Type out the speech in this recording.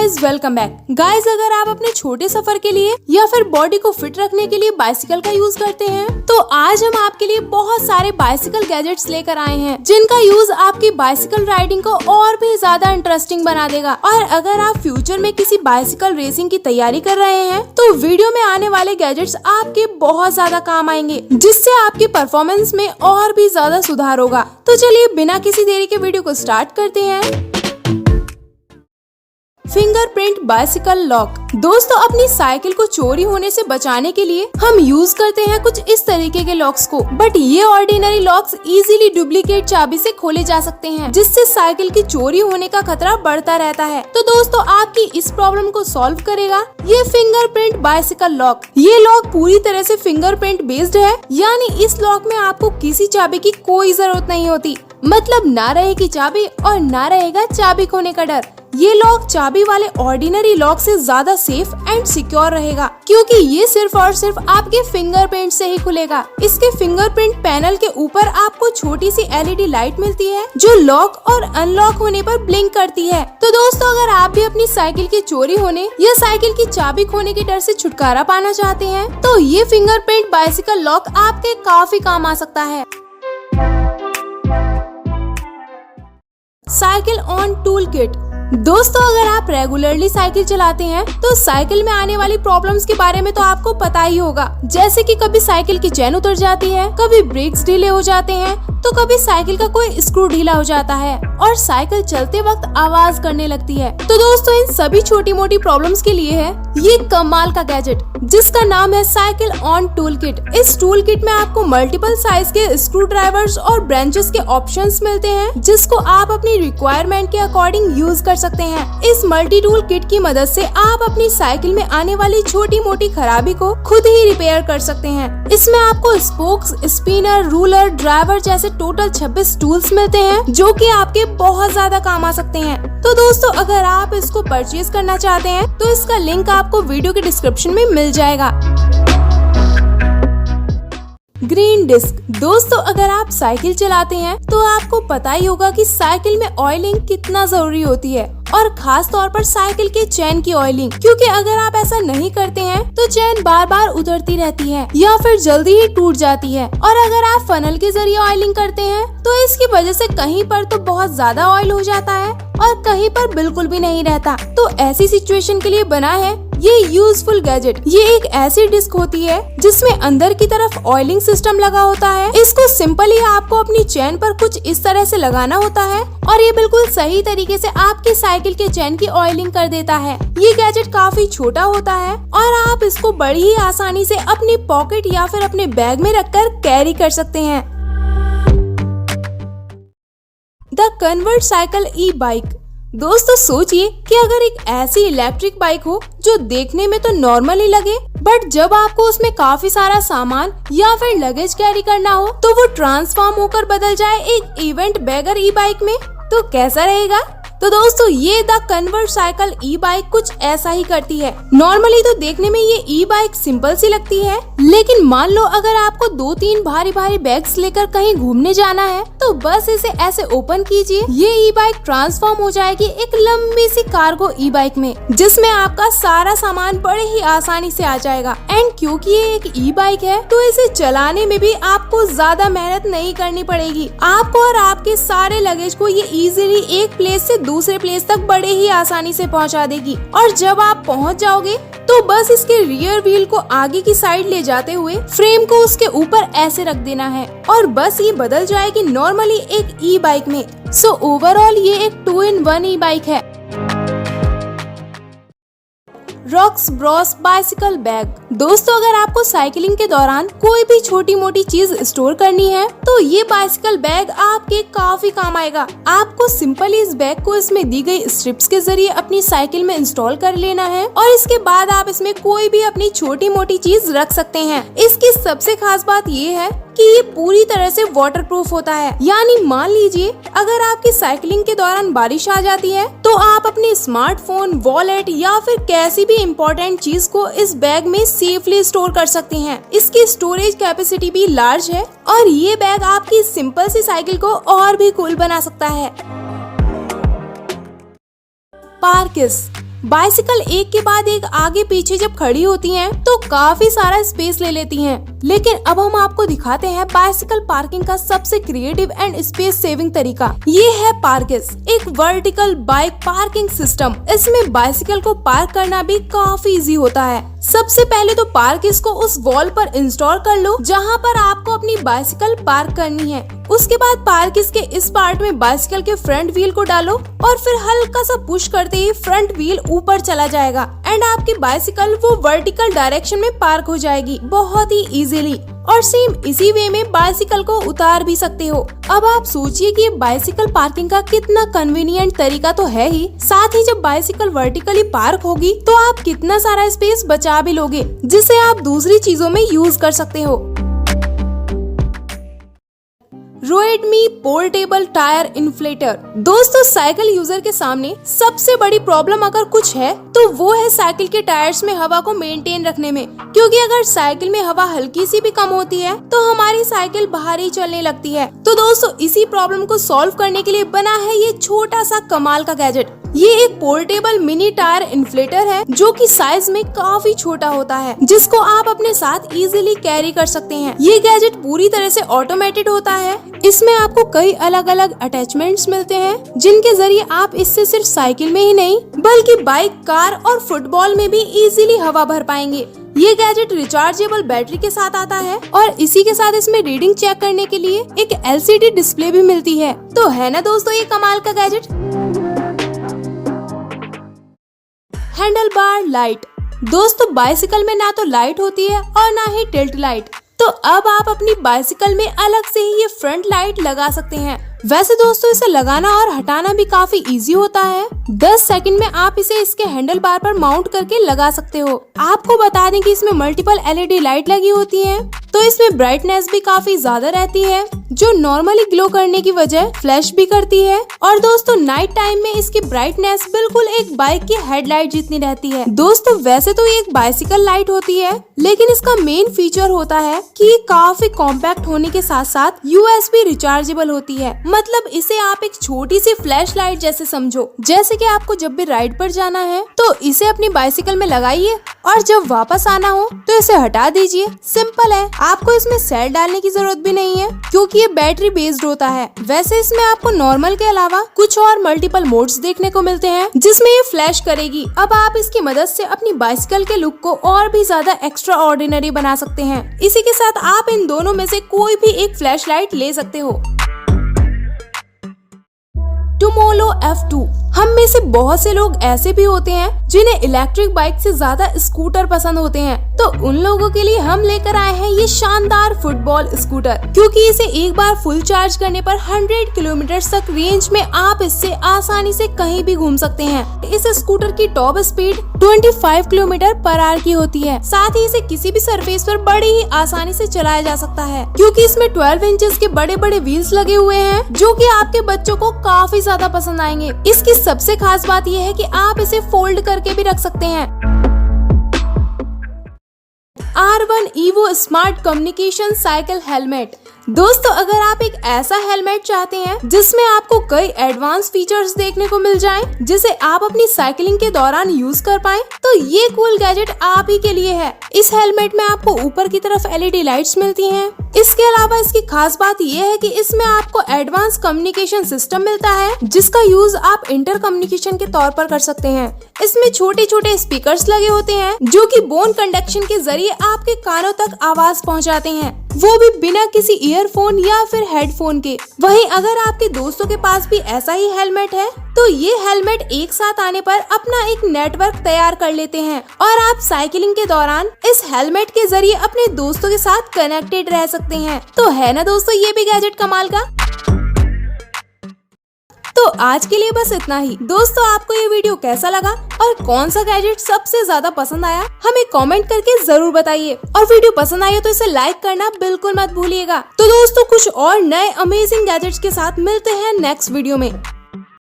Guys welcome back. Guys अगर आप अपने छोटे सफर के लिए या फिर बॉडी को फिट रखने के लिए बाइसिकल का यूज करते हैं तो आज हम आपके लिए बहुत सारे बाइसिकल गैजेट्स लेकर आए हैं जिनका यूज आपकी बाइसिकल राइडिंग को और भी ज्यादा इंटरेस्टिंग बना देगा। और अगर आप फ्यूचर में किसी बाइसिकल रेसिंग की तैयारी कर रहे हैं तो वीडियो में आने वाले गैजेट्स आपके बहुत ज्यादा काम आएंगे, जिससे आपकी परफॉर्मेंस में और भी ज्यादा सुधार होगा। तो चलिए बिना किसी देरी के वीडियो को स्टार्ट करते हैं। Fingerprint bicycle lock. दोस्तों अपनी साइकिल को चोरी होने से बचाने के लिए हम यूज करते हैं कुछ इस तरीके के लॉक्स को, बट ये ऑर्डिनरी लॉक्स इजीली डुप्लीकेट चाबी से खोले जा सकते हैं, जिससे साइकिल की चोरी होने का खतरा बढ़ता रहता है। तो दोस्तों आपकी इस प्रॉब्लम को सॉल्व करेगा ये फिंगरप्रिंट बाइसिकल लॉक। ये लॉक पूरी तरह से फिंगरप्रिंट बेस्ड है, यानी इस लॉक में आपको किसी चाबी की कोई जरूरत नहीं होती। मतलब ना रहेगी चाबी और ना रहेगा चाबी खोने का डर। ये लॉक चाबी वाले ऑर्डिनरी लॉक से ज्यादा सेफ एंड सिक्योर रहेगा, क्योंकि ये सिर्फ और सिर्फ आपके फिंगरप्रिंट से ही खुलेगा। इसके फिंगरप्रिंट पैनल के ऊपर आपको छोटी सी LED लाइट मिलती है जो लॉक और अनलॉक होने पर ब्लिंक करती है। तो दोस्तों अगर आप भी अपनी साइकिल की चोरी होने या साइकिल की चाबी खोने के डर से छुटकारा पाना चाहते हैं तो ये फिंगरप्रिंट बाइसिकल लॉक आपके काफी काम आ सकता है। Cycle on tool kit. दोस्तों अगर आप रेगुलरली साइकिल चलाते हैं तो साइकिल में आने वाली प्रॉब्लम्स के बारे में तो आपको पता ही होगा, जैसे कि कभी साइकिल की चेन उतर जाती है, कभी ब्रेक्स ढीले हो जाते हैं, तो कभी साइकिल का कोई स्क्रू ढीला हो जाता है और साइकिल चलते वक्त आवाज करने लगती है। तो दोस्तों इन सभी छोटी मोटी प्रॉब्लम्स के लिए है ये कमाल का गैजेट जिसका नाम है साइकिल ऑन टूल किट। इस टूल किट में आपको मल्टीपल साइज के स्क्रू ड्राइवर्स और ब्रांचेस के ऑप्शंस मिलते हैं, जिसको आप अपनी रिक्वायरमेंट के अकॉर्डिंग यूज कर सकते हैं। इस मल्टी टूल किट की मदद से आप अपनी साइकिल में आने वाली छोटी मोटी खराबी को खुद ही रिपेयर कर सकते हैं। इसमें आपको स्पोक्स, स्पिनर, रूलर, ड्राइवर जैसे टोटल 26 टूल्स मिलते हैं जो कि आपके बहुत ज्यादा काम आ सकते हैं। तो दोस्तों अगर आप इसको परचेज करना चाहते हैं तो इसका लिंक आपको वीडियो के डिस्क्रिप्शन में मिल जाएगा। Green disk. दोस्तों अगर आप साइकिल चलाते हैं तो आपको पता ही होगा कि साइकिल में ऑयलिंग कितना जरूरी होती है, और खास तौर पर साइकिल के चेन की ऑयलिंग, क्योंकि अगर आप ऐसा नहीं करते हैं तो चेन बार बार उतरती रहती है या फिर जल्दी ही टूट जाती है। और अगर आप फनल के जरिए ऑयलिंग करते हैं तो इसकी वजह से कहीं पर तो बहुत ज्यादा ऑयल हो जाता है और कहीं पर बिल्कुल भी नहीं रहता। तो ऐसी सिचुएशन के लिए बना है ये यूजफुल गैजेट। ये एक ऐसी डिस्क होती है जिसमें अंदर की तरफ ऑयलिंग सिस्टम लगा होता है। इसको सिंपली आपको अपनी चेन पर कुछ इस तरह से लगाना होता है और ये बिल्कुल सही तरीके से आपकी साइकिल के चेन की ऑयलिंग कर देता है। ये गैजेट काफी छोटा होता है और आप इसको बड़ी ही आसानी से अपनी पॉकेट या फिर अपने बैग में रखकर कैरी कर सकते हैं। The convert cycle E bike. दोस्तों सोचिए कि अगर एक ऐसी इलेक्ट्रिक बाइक हो जो देखने में तो नॉर्मल ही लगे, बट जब आपको उसमें काफी सारा सामान या फिर लगेज कैरी करना हो तो वो ट्रांसफॉर्म होकर बदल जाए एक इवेंट बैगर ई बाइक में, तो कैसा रहेगा। तो दोस्तों ये the convert cycle E bike कुछ ऐसा ही करती है। नॉर्मली तो देखने में ये ई बाइक सिंपल सी लगती है, लेकिन मान लो अगर आपको 2-3 भारी भारी बैग्स लेकर कहीं घूमने जाना है तो बस इसे ऐसे ओपन कीजिए, ये ई बाइक ट्रांसफॉर्म हो जाएगी एक लंबी सी कार्गो ई बाइक में, जिसमें आपका सारा सामान बड़े ही आसानी से आ जाएगा। एंड क्योंकि ये एक ई बाइक है तो इसे चलाने में भी आपको ज्यादा मेहनत नहीं करनी पड़ेगी। आपको और आपके सारे लगेज को ये इजीली एक प्लेस से दूसरे प्लेस तक बड़े ही आसानी से पहुंचा देगी। और जब आप पहुंच जाओगे तो बस इसके रियर व्हील को आगे की साइड ले जाते हुए फ्रेम को उसके ऊपर ऐसे रख देना है और बस ये बदल जाएगी नॉर्मली एक ई बाइक में। सो ओवरऑल ये एक 2-in-1 ई बाइक है। Rocks Bros bicycle bag. दोस्तों अगर आपको साइकिलिंग के दौरान कोई भी छोटी मोटी चीज स्टोर करनी है तो ये बाइसिकल बैग आपके काफी काम आएगा। आपको सिंपली इस बैग को इसमें दी गई स्ट्रिप्स के जरिए अपनी साइकिल में इंस्टॉल कर लेना है और इसके बाद आप इसमें कोई भी अपनी छोटी मोटी चीज रख सकते हैं। इसकी सबसे खास बात ये है कि ये पूरी तरह से वाटरप्रूफ होता है, यानी मान लीजिए अगर आपकी साइकिलिंग के दौरान बारिश आ जाती है तो आप अपने स्मार्टफोन, वॉलेट या फिर कैसी भी इम्पोर्टेंट चीज को इस बैग में सेफली स्टोर कर सकते हैं। इसकी स्टोरेज कैपेसिटी भी लार्ज है और ये बैग आपकी सिंपल सी साइकिल को और भी कूल बना सकता है। पार्किस। बाइसिकल एक के बाद एक आगे पीछे जब खड़ी होती हैं तो काफी सारा स्पेस ले लेती हैं। लेकिन अब हम आपको दिखाते हैं बाइसिकल पार्किंग का सबसे क्रिएटिव एंड स्पेस सेविंग तरीका। ये है पार्किस, एक वर्टिकल बाइक पार्किंग सिस्टम। इसमें बाइसिकल को पार्क करना भी काफी इजी होता है। सबसे पहले तो पार्किस को उस वॉल पर इंस्टॉल कर लो जहाँ पर आपको अपनी बाइसिकल पार्क करनी है। उसके बाद पार्किस के इस पार्ट में बाइसिकल के फ्रंट व्हील को डालो और फिर हल्का सा पुश करते ही फ्रंट व्हील ऊपर चला जाएगा एंड आपकी बाइसिकल वो वर्टिकल डायरेक्शन में पार्क हो जाएगी बहुत ही इजीली। और सेम इसी वे में बाइसिकल को उतार भी सकते हो। अब आप सोचिए कि बाइसिकल पार्किंग का कितना कन्वीनियंट तरीका तो है ही, साथ ही जब बाइसिकल वर्टिकली पार्क होगी तो आप कितना सारा स्पेस बचा भी लोगे जिसे आप दूसरी चीजों में यूज कर सकते हो। रोएडमी पोर्टेबल टायर इन्फ्लेटर। दोस्तों साइकिल यूजर के सामने सबसे बड़ी प्रॉब्लम अगर कुछ है तो वो है साइकिल के टायर्स में हवा को मेंटेन रखने में, क्योंकि अगर साइकिल में हवा हल्की सी भी कम होती है तो हमारी साइकिल भारी चलने लगती है। तो दोस्तों इसी प्रॉब्लम को सॉल्व करने के लिए बना है ये छोटा सा कमाल का गैजेट। ये एक पोर्टेबल मिनी टायर इन्फ्लेटर है जो कि साइज में काफी छोटा होता है, जिसको आप अपने साथ इजीली कैरी कर सकते हैं। ये गैजेट पूरी तरह से ऑटोमेटेड होता है। इसमें आपको कई अलग अलग अटैचमेंट्स मिलते हैं जिनके जरिए आप इससे सिर्फ साइकिल में ही नहीं बल्कि बाइक, कार और फुटबॉल में भी इजीली हवा भर पाएंगे। ये गैजेट रिचार्जेबल बैटरी के साथ आता है और इसी के साथ इसमें रीडिंग चेक करने के लिए एक LCD डिस्प्ले भी मिलती है। तो है ना दोस्तों ये कमाल का गैजेट। Handle bar light. दोस्तों बाइसिकल में ना तो लाइट होती है और ना ही टिल्ट लाइट, तो अब आप अपनी बाइसिकल में अलग से ही ये फ्रंट लाइट लगा सकते हैं। वैसे दोस्तों इसे लगाना और हटाना भी काफी इजी होता है। 10 सेकंड में आप इसे इसके हैंडल बार पर माउंट करके लगा सकते हो। आपको बता दें कि इसमें मल्टीपल LED लाइट लगी होती है, तो इसमें ब्राइटनेस भी काफी ज्यादा रहती है जो नॉर्मली ग्लो करने की वजह फ्लैश भी करती है। और दोस्तों नाइट टाइम में इसकी ब्राइटनेस बिल्कुल एक बाइक की हेडलाइट जितनी रहती है। दोस्तों वैसे तो ये एक बाइसिकल लाइट होती है, लेकिन इसका मेन फीचर होता है कि ये काफी कॉम्पैक्ट होने के साथ साथ USB रिचार्जेबल होती है। मतलब इसे आप एक छोटी सी फ्लैश लाइट जैसे समझो। जैसे कि आपको जब भी राइड पर जाना है तो इसे अपनी बाइसिकल में लगाइए और जब वापस आना हो तो इसे हटा दीजिए। सिंपल है, आपको इसमें सेल डालने की जरूरत भी नहीं है क्योंकि ये बैटरी बेस्ड होता है। वैसे इसमें आपको नॉर्मल के अलावा कुछ और मल्टीपल मोड्स देखने को मिलते हैं जिसमें ये फ्लैश करेगी। अब आप इसकी मदद से अपनी बाइसिकल के लुक को और भी ज्यादा एक्स्ट्रा ऑर्डिनरी बना सकते हैं। इसी के साथ आप इन दोनों में से कोई भी एक फ्लैश लाइट ले सकते हो। टुमोलो F2। हम में से बहुत से लोग ऐसे भी होते हैं जिन्हें इलेक्ट्रिक बाइक से ज्यादा स्कूटर पसंद होते हैं, तो उन लोगों के लिए हम लेकर आए हैं ये शानदार फुटबॉल स्कूटर, क्योंकि इसे एक बार फुल चार्ज करने पर 100 किलोमीटर तक रेंज में आप इससे आसानी से कहीं भी घूम सकते हैं। इस स्कूटर की top speed 25 kilometre per hour की होती है। साथ ही इसे किसी भी सरफेस पर बड़ी ही आसानी से चलाया जा सकता है, क्योंकि इसमें 12 इंचेस के बड़े बड़े व्हील्स लगे हुए हैं जो कि आपके बच्चों को काफी ज्यादा पसंद आएंगे। इसकी सबसे खास बात यह है कि आप इसे फोल्ड करके भी रख सकते हैं। R1 EVO smart communication cycle helmet. दोस्तों अगर आप एक ऐसा हेलमेट चाहते हैं जिसमें आपको कई एडवांस फीचर्स देखने को मिल जाएं, जिसे आप अपनी साइकिलिंग के दौरान यूज कर पाएं, तो ये कूल गैजेट आप ही के लिए है। इस हेलमेट में आपको ऊपर की तरफ LED लाइट्स मिलती हैं। इसके अलावा इसकी खास बात यह है कि इसमें आपको एडवांस कम्युनिकेशन सिस्टम मिलता है जिसका यूज आप इंटर कम्युनिकेशन के तौर पर कर सकते हैं। इसमें छोटे छोटे स्पीकर्स लगे होते हैं जो कि बोन कंडक्शन के जरिए आपके कानों तक आवाज पहुंचाते हैं, वो भी बिना किसी ईयरफोन या फिर हेडफोन के। वहीं अगर आपके दोस्तों के पास भी ऐसा ही हेलमेट है तो ये हेलमेट एक साथ आने पर अपना एक नेटवर्क तैयार कर लेते हैं और आप साइकिलिंग के दौरान इस हेलमेट के जरिए अपने दोस्तों के साथ कनेक्टेड रह सकते हैं। तो है ना दोस्तों ये भी गैजेट कमाल का। तो आज के लिए बस इतना ही। दोस्तों आपको ये वीडियो कैसा लगा और कौन सा गैजेट सबसे ज्यादा पसंद आया हमें कमेंट करके जरूर बताइए, और वीडियो पसंद आई तो इसे लाइक करना बिल्कुल मत भूलिएगा। तो दोस्तों कुछ और नए अमेजिंग गैजेट्स के साथ मिलते हैं नेक्स्ट वीडियो में।